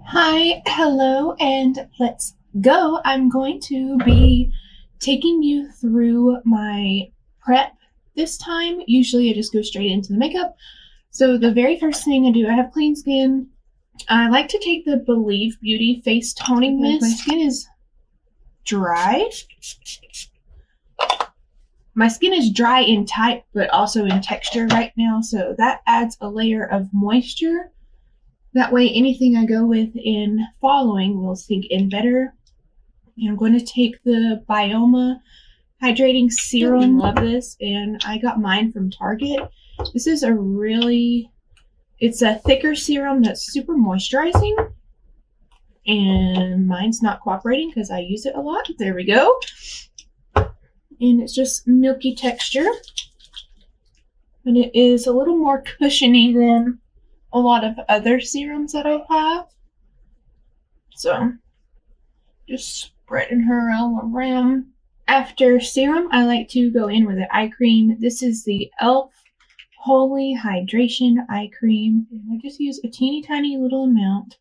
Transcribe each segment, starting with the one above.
Hi, hello, and let's go. I'm going to be taking you through my prep this time. Usually I just go straight into the makeup. So the very first thing I do, I have clean skin. I like to take the Believe Beauty Face Toning Mist. My skin is dry. My skin is dry in type, but also in texture right now, so that adds a layer of moisture. That way, anything I go with in following will sink in better. And I'm going to take the Byoma Hydrating Serum. Love this, and I got mine from Target. This is it's a thicker serum that's super moisturizing. And mine's not cooperating because I use it a lot. There we go. And it's just milky texture. And it is a little more cushiony than a lot of other serums that I have. So, just spreading her all around. After serum, I like to go in with an eye cream. This is the e.l.f. Holy Hydration Eye Cream. And I just use a teeny tiny little amount.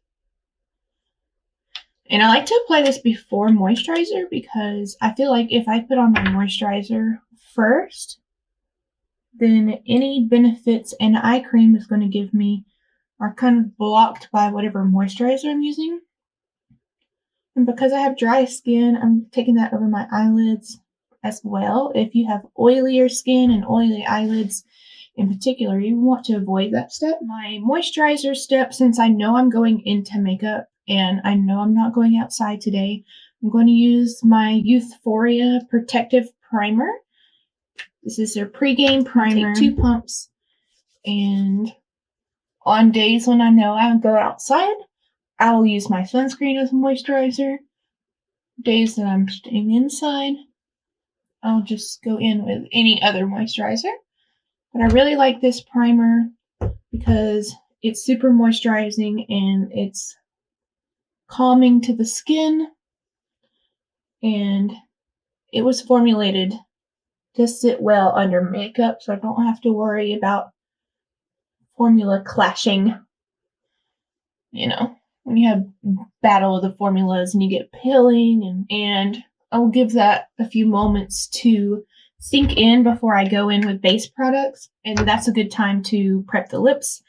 And I like to apply this before moisturizer because I feel like if I put on my moisturizer first, then any benefits an eye cream is going to give me are kind of blocked by whatever moisturizer I'm using. And because I have dry skin, I'm taking that over my eyelids as well. If you have oilier skin and oily eyelids in particular, you want to avoid that step. My moisturizer step, since I know I'm going into makeup and I know I'm not going outside today, I'm going to use my YouthForia Protective Primer. This is their Pregame Primer. Take 2 pumps, and on days when I know I'll go outside, I will use my sunscreen as a moisturizer. Days that I'm staying inside, I'll just go in with any other moisturizer. But I really like this primer because it's super moisturizing and it's calming to the skin. And it was formulated to sit well under makeup, so I don't have to worry about formula clashing. You know, when you have battle of the formulas and you get peeling, and I'll give that a few moments to sink in before I go in with base products, and that's a good time to prep the lips.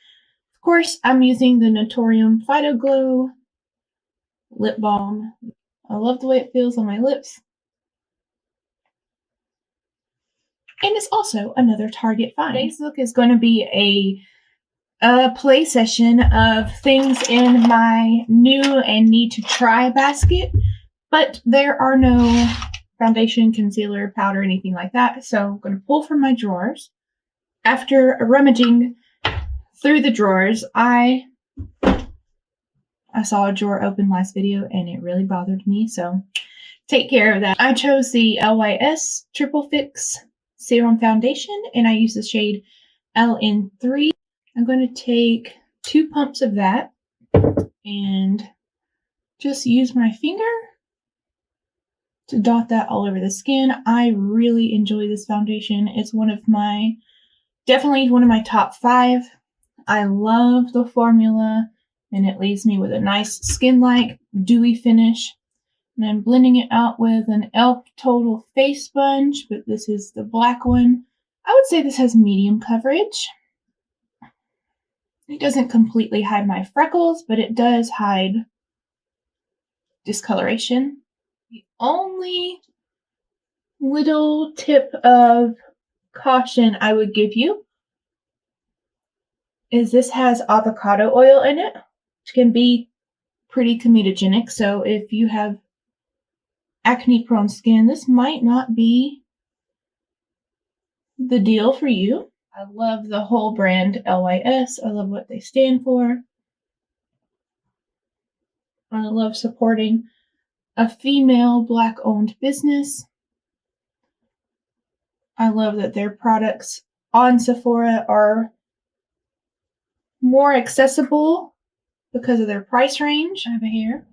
Of course, I'm using the Naturium Phyto Glow lip balm. I love the way it feels on my lips. And it's also another Target find. Today's look is going to be a play session of things in my new and need to try basket, but there are no foundation, concealer, powder, anything like that. So I'm going to pull from my drawers. After rummaging through the drawers, I saw a drawer open last video and it really bothered me, so take care of that. I chose the LYS Triple Fix Serum Foundation and I use the shade LN3. I'm going to take 2 pumps of that and just use my finger to dot that all over the skin. I really enjoy this foundation. It's definitely one of my top 5. I love the formula and it leaves me with a nice skin-like dewy finish. And I'm blending it out with an e.l.f. Total Face Sponge, but this is the black one. I would say this has medium coverage. It doesn't completely hide my freckles, but it does hide discoloration. The only little tip of caution I would give you is this has avocado oil in it, which can be pretty comedogenic. So if you have acne-prone skin, this might not be the deal for you. I love the whole brand LYS. I love what they stand for. I love supporting a female Black-owned business. I love that their products on Sephora are more accessible because of their price range. I have it here.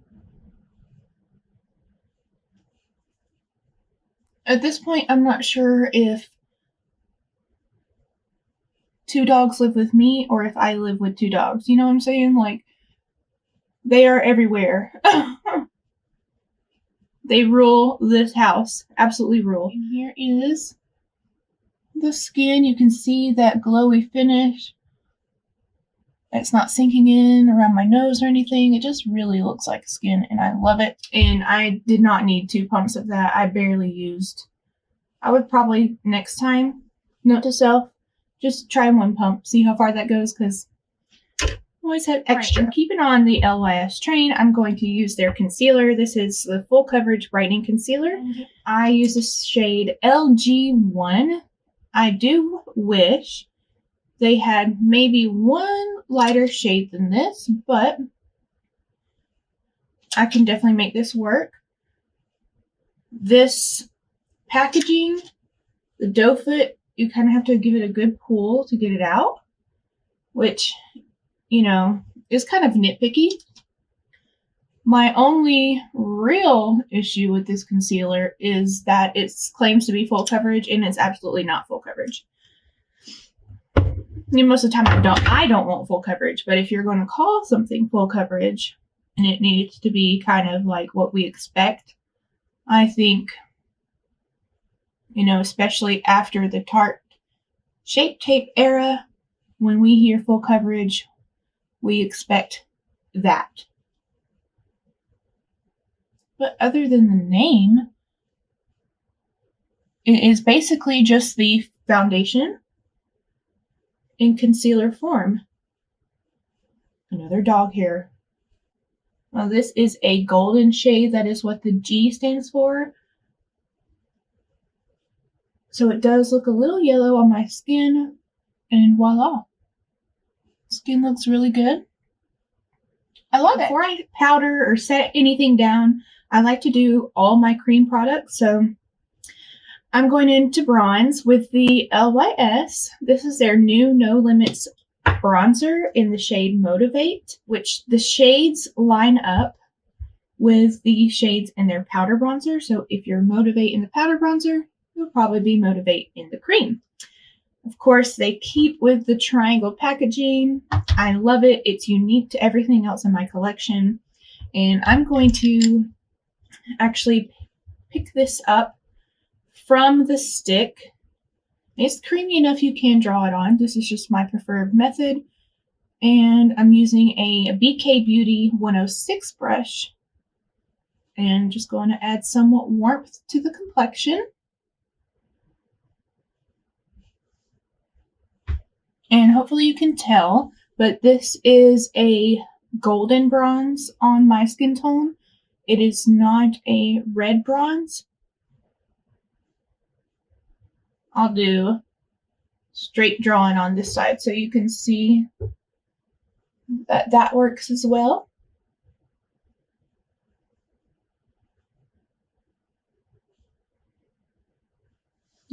At this point, I'm not sure if 2 dogs live with me or if I live with 2 dogs. You know what I'm saying? Like, They are everywhere. They rule this house. Absolutely rule. And here is the skin. You can see that glowy finish. It's not sinking in around my nose or anything. It just really looks like skin, and I love it. And I did not need 2 pumps of that. I barely used. I would probably next time, note to self, just try 1 pump, see how far that goes, because I always have extra. Right. Keeping on the LYS train, I'm going to use their concealer. This is the Full Coverage Brightening Concealer. I use the shade LG1. I do wish they had maybe 1 lighter shade than this, but I can definitely make this work. This packaging, the doe foot, you kind of have to give it a good pull to get it out, which, you know, is kind of nitpicky. My only real issue with this concealer is that it claims to be full coverage, and it's absolutely not full coverage. I mean, most of the time I don't want full coverage, but if you're going to call something full coverage and it needs to be kind of like what we expect, I think, you know, especially after the Tarte Shape Tape era, when we hear full coverage, we expect that. But other than the name, it is basically just the foundation in concealer form. Another dog hair. Well, this is a golden shade. That is what the G stands for. So it does look a little yellow on my skin, and voila. Skin looks really good. I love it. Before I powder or set anything down, I like to do all my cream products. So I'm going into bronze with the LYS. This is their new No Limits bronzer in the shade Motivate, which the shades line up with the shades in their powder bronzer. So if you're Motivate in the powder bronzer, you'll probably be Motivate in the cream. Of course, they keep with the triangle packaging. I love it. It's unique to everything else in my collection. And I'm going to actually pick this up from the stick. It's creamy enough you can draw it on. This is just my preferred method. And I'm using a BK Beauty 106 brush. And just going to add somewhat warmth to the complexion. And hopefully you can tell, but this is a golden bronze on my skin tone. It is not a red bronze. I'll do straight drawing on this side so you can see that that works as well.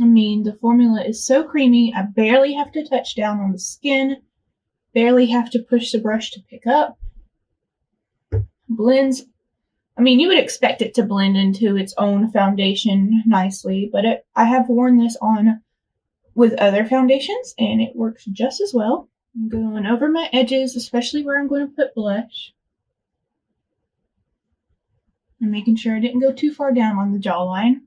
I mean, the formula is so creamy. I barely have to touch down on the skin. Barely have to push the brush to pick up. Blends. I mean, you would expect it to blend into its own foundation nicely, but I have worn this on with other foundations, and it works just as well. I'm going over my edges, especially where I'm going to put blush. And making sure I didn't go too far down on the jawline.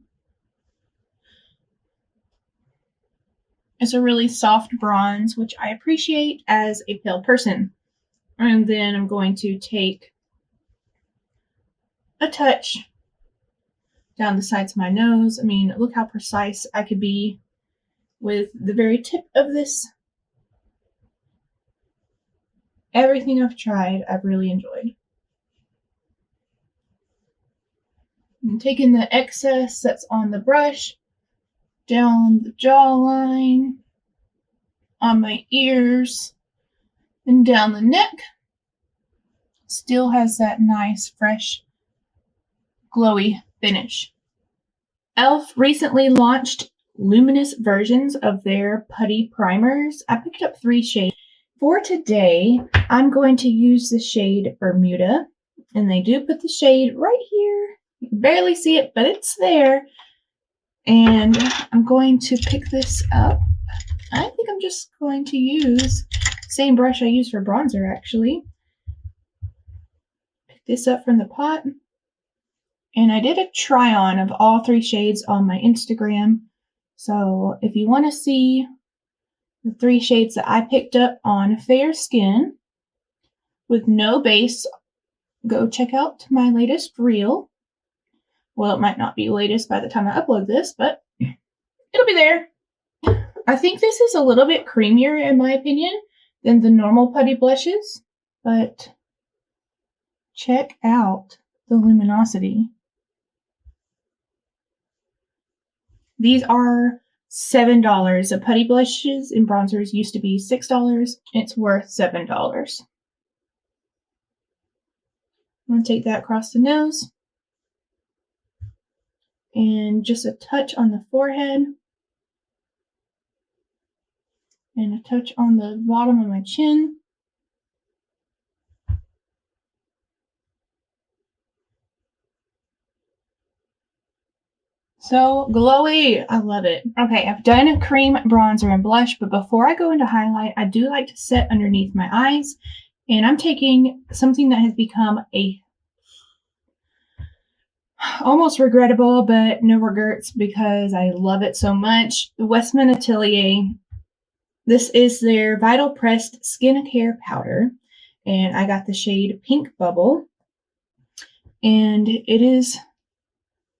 It's a really soft bronze, which I appreciate as a pale person. And then I'm going to take a touch down the sides of my nose. I mean, look how precise I could be with the very tip of this. Everything I've tried, I've really enjoyed. I'm taking the excess that's on the brush down the jawline, on my ears, and down the neck. Still has that nice, fresh, glowy finish. e.l.f. recently launched luminous versions of their putty primers. I picked up 3 shades. For today, I'm going to use the shade Bermuda, and they do put the shade right here. You can barely see it, but it's there. And I'm going to pick this up. I think I'm just going to use the same brush I use for bronzer, actually. this up from the pot. And I did a try on of all 3 shades on my Instagram. So if you want to see the 3 shades that I picked up on fair skin with no base, go check out my latest reel. Well, it might not be latest by the time I upload this, but it'll be there. I think this is a little bit creamier, in my opinion, than the normal putty blushes, but check out the luminosity. These are $7. The putty blushes and bronzers used to be $6. It's worth $7. I'm going to take that across the nose and just a touch on the forehead and a touch on the bottom of my chin. So glowy. I love it. Okay, I've done a cream, bronzer, and blush, but before I go into highlight, I do like to set underneath my eyes. And I'm taking something that has become a almost regrettable, but no regrets because I love it so much. The Westman Atelier. This is their Vital Pressed Skincare Powder. And I got the shade Pink Bubble. And it is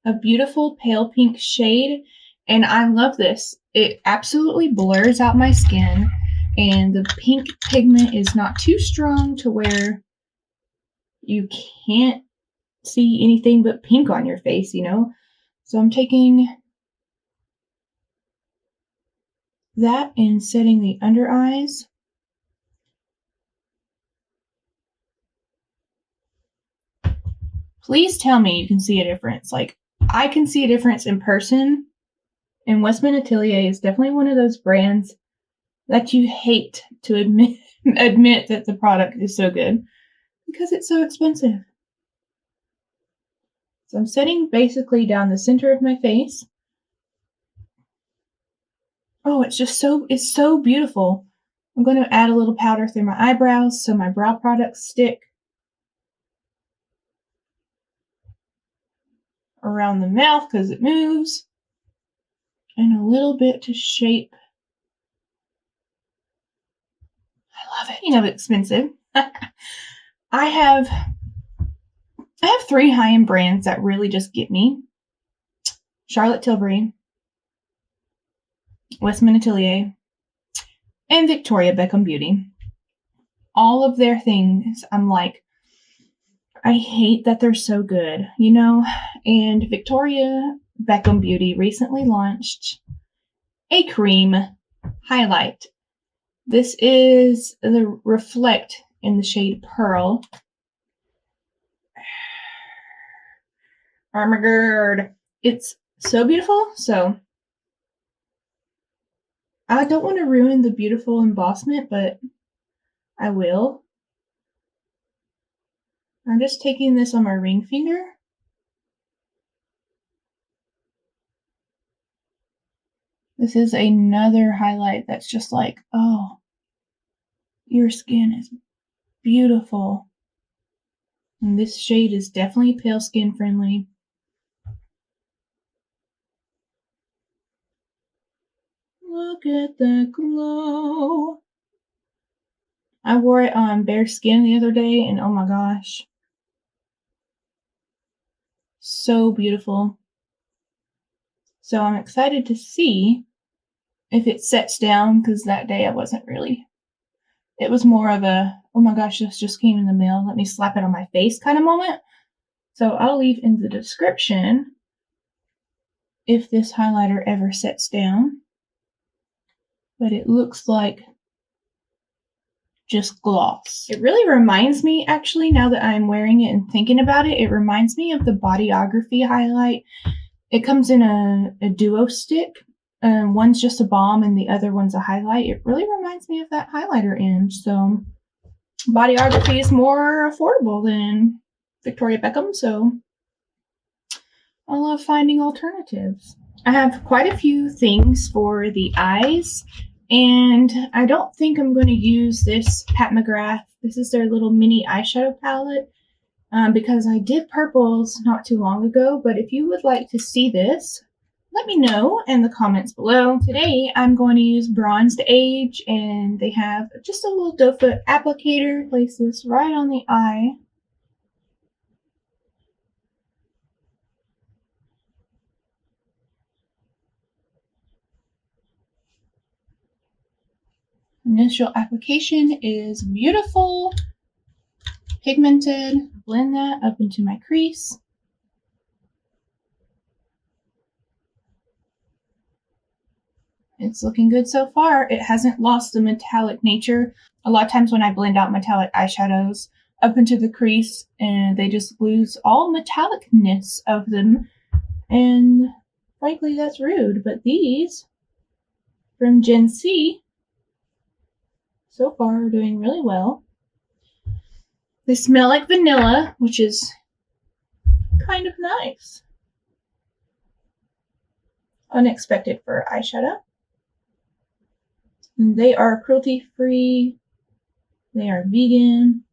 a beautiful pale pink shade, and I love this. It absolutely blurs out my skin, and the pink pigment is not too strong to where you can't see anything but pink on your face, you know? So I'm taking that and setting the under eyes. Please tell me you can see a difference. Like, I can see a difference in person, and Westman Atelier is definitely one of those brands that you hate to admit that the product is so good because it's so expensive. So I'm setting basically down the center of my face. Oh, it's so beautiful. I'm going to add a little powder through my eyebrows so my brow products stick around the mouth because it moves, and a little bit to shape. I love it. You know, it's expensive. I have 3 high-end brands that really just get me. Charlotte Tilbury, Westman Atelier, and Victoria Beckham Beauty. All of their things, I'm like, I hate that they're so good, you know? And Victoria Beckham Beauty recently launched a cream highlight. This is the Reflect in the shade Pearl. Oh my god. It's so beautiful. So I don't want to ruin the beautiful embossment, but I will. I'm just taking this on my ring finger. This is another highlight that's just like, oh, your skin is beautiful. And this shade is definitely pale skin friendly. Look at the glow. I wore it on bare skin the other day, and oh my gosh. So beautiful. So I'm excited to see if it sets down, because that day I wasn't really. It was more of a, oh my gosh, this just came in the mail, let me slap it on my face kind of moment. So I'll leave in the description if this highlighter ever sets down. But it looks like just gloss. It really reminds me, actually, now that I'm wearing it and thinking about it, it reminds me of the Bodyography highlight. It comes in a duo stick. One's just a balm and the other one's a highlight. It really reminds me of that highlighter in. So Bodyography is more affordable than Victoria Beckham, so I love finding alternatives. I have quite a few things for the eyes, and I don't think I'm going to use this Pat McGrath. This is their little mini eyeshadow palette. because I did purples not too long ago, but if you would like to see this, let me know in the comments below. Today I'm going to use Bronzed Age, and they have just a little doe foot applicator. Place this right on the eye. Initial application is beautiful, pigmented. Blend that up into my crease. It's looking good so far. It hasn't lost the metallic nature. A lot of times when I blend out metallic eyeshadows up into the crease, and they just lose all metallicness of them. And frankly, that's rude. But these from GenSee so far are doing really well. They smell like vanilla, which is kind of nice. Unexpected for eyeshadow. And they are cruelty-free. They are vegan.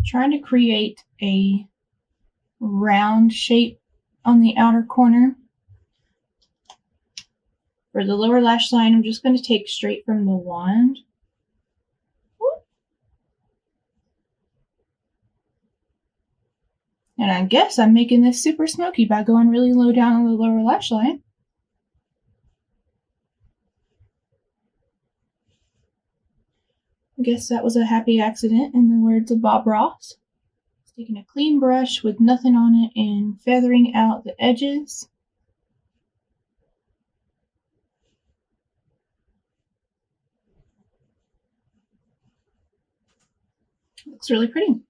Trying to create a round shape on the outer corner. For the lower lash line, I'm just going to take straight from the wand. And I guess I'm making this super smoky by going really low down on the lower lash line. I guess that was a happy accident, in the words of Bob Ross. Just taking a clean brush with nothing on it and feathering out the edges. Looks really pretty.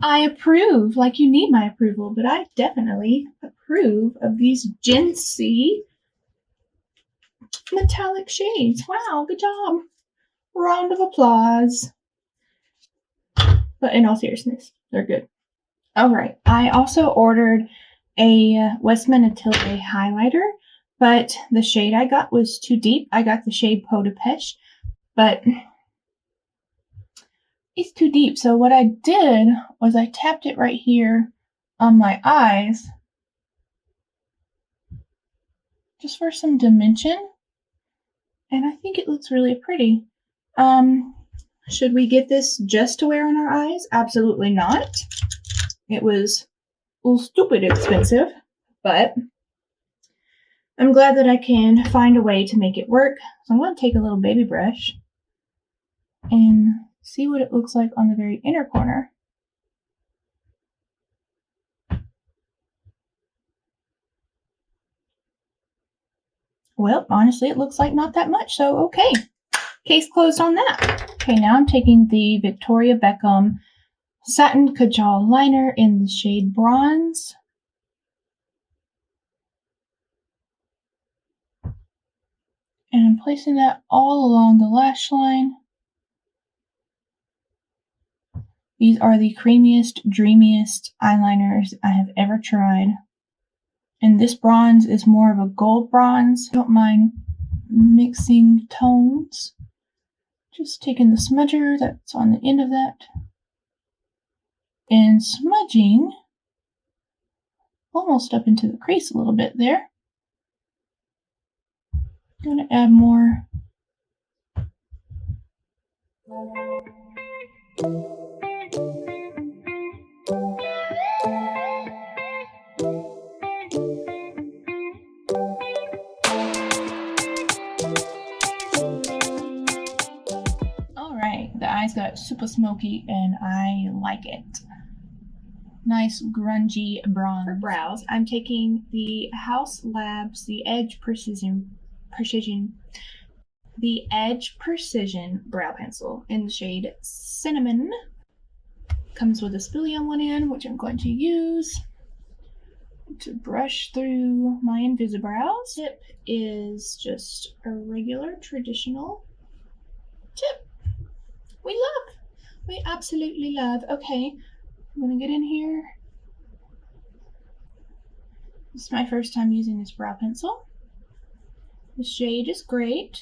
I approve, like you need my approval, but I definitely approve of these GenSee metallic shades. Wow, good job. Round of applause. But in all seriousness, they're good. Alright, I also ordered a Westman Atelier highlighter, but the shade I got was too deep. I got the shade Peau de Peche, but it's too deep. So what I did was I tapped it right here on my eyes just for some dimension, and I think it looks really pretty. Should we get this just to wear on our eyes? Absolutely not. It was a little stupid expensive, but I'm glad that I can find a way to make it work. So I'm going to take a little baby brush and see what it looks like on the very inner corner. Well, honestly, it looks like not that much, so okay. Case closed on that. Okay, now I'm taking the Victoria Beckham Satin Kajal liner in the shade Bronze. And I'm placing that all along the lash line. These are the creamiest, dreamiest eyeliners I have ever tried. And this bronze is more of a gold bronze. Don't mind mixing tones. Just taking the smudger that's on the end of that and smudging almost up into the crease a little bit there. I'm going to add more. Alright, the eyes got super smoky and I like it. Nice grungy bronze. For brows, I'm taking the Haus Labs, the Edge Precision brow pencil in the shade Cinnamon. Comes with a spoolie on one end, which I'm going to use to brush through my Invisibrows. Tip is just a regular traditional tip. We absolutely love. Okay, I'm gonna get in here. This is my first time using this brow pencil. The shade is great.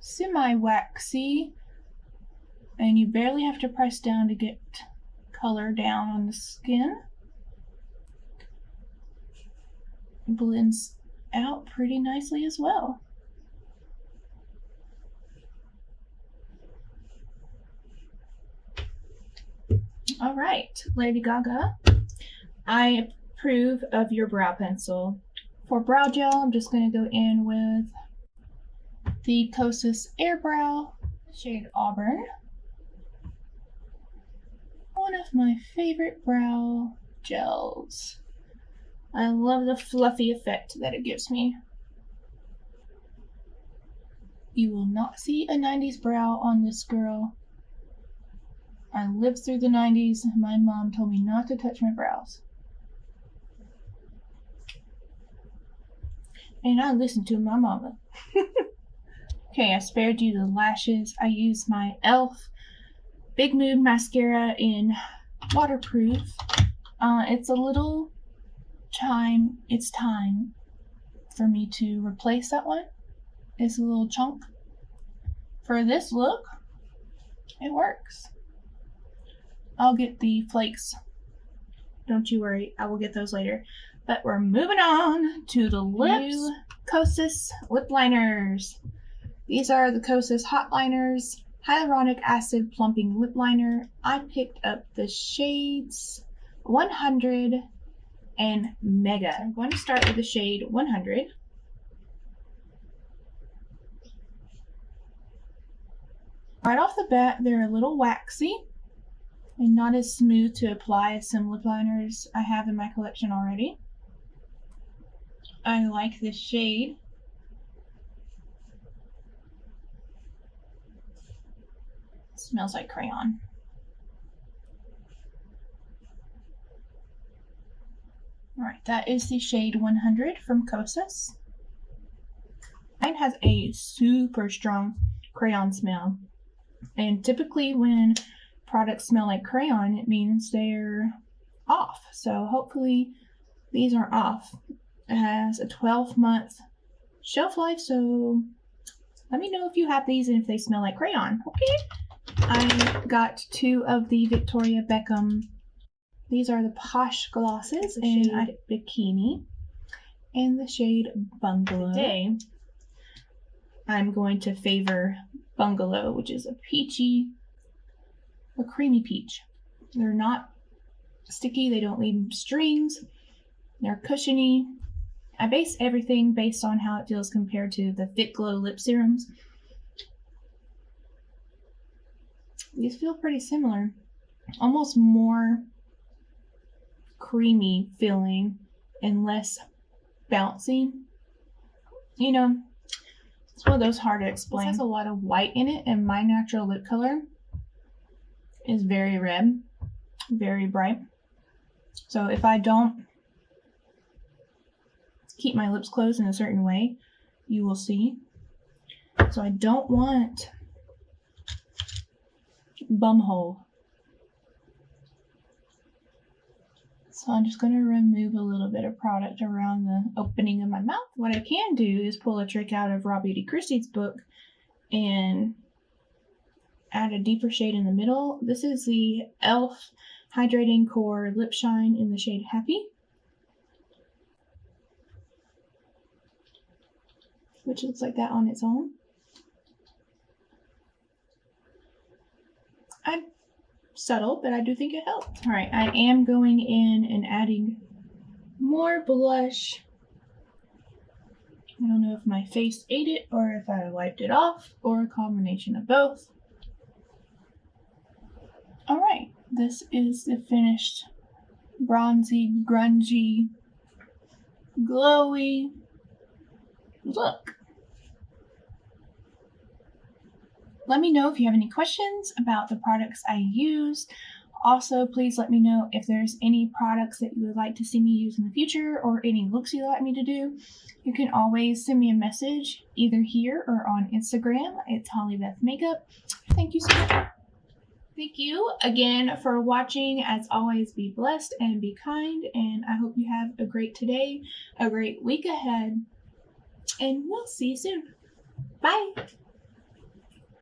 semi-waxy, and you barely have to press down to get color down on the skin. It blends out pretty nicely as well. All right, Lady Gaga, I approve of your brow pencil. For brow gel, I'm just going to go in with the Kosas Airbrow shade Auburn. One of my favorite brow gels. I love the fluffy effect that it gives me. You will not see a 90s brow on this girl. I lived through the 90s. My mom told me not to touch my brows. And I listened to my mama. Okay, I spared you the lashes. I used my e.l.f. Big Mood Mascara in waterproof. It's a little time. It's time for me to replace that one. It's a little chunk. For this look, it works. I'll get the flakes. Don't you worry, I will get those later. But we're moving on to the lips. Kosas lip liners. These are the Kosas hot liners, hyaluronic acid plumping lip liner. I picked up the shades 100 and Mega. I'm going to start with the shade 100. Right off the bat, they're a little waxy and not as smooth to apply as some lip liners I have in my collection already. I like this shade. It smells like crayon. Alright, that is the shade 100 from Kosas. Mine has a super strong crayon smell. And typically when products smell like crayon, it means they're off. So hopefully these are off. It has a 12-month shelf life, so let me know if you have these and if they smell like crayon. Okay. I got 2 of the Victoria Beckham. These are the Posh glosses in Bikini and the shade Bungalow. Today, I'm going to favor Bungalow, which is a creamy peach. They're not sticky, they don't leave strings, they're cushiony. I base everything based on how it feels compared to the Fit Glow lip serums. These feel pretty similar, almost more creamy feeling and less bouncy. You know, it's one of those hard to explain. It has a lot of white in it, and my natural lip color is very red, very bright. So if I don't keep my lips closed in a certain way, you will see. So I don't want bumhole. So I'm just going to remove a little bit of product around the opening of my mouth. What I can do is pull a trick out of Raw Beauty Christie's book and add a deeper shade in the middle. This is the e.l.f. Hydrating Core Lip Shine in the shade Happy, which looks like that on its own. I'm subtle, but I do think it helped. Alright, I am going in and adding more blush. I don't know if my face ate it or if I wiped it off or a combination of both. Alright, this is the finished bronzy, grungy, glowy look. Let me know if you have any questions about the products I used. Also, please let me know if there's any products that you would like to see me use in the future or any looks you'd like me to do. You can always send me a message either here or on Instagram. It's Hollybeth Makeup. Thank you so much. Thank you again for watching. As always, be blessed and be kind, and I hope you have a great today, a great week ahead, and we'll see you soon. Bye.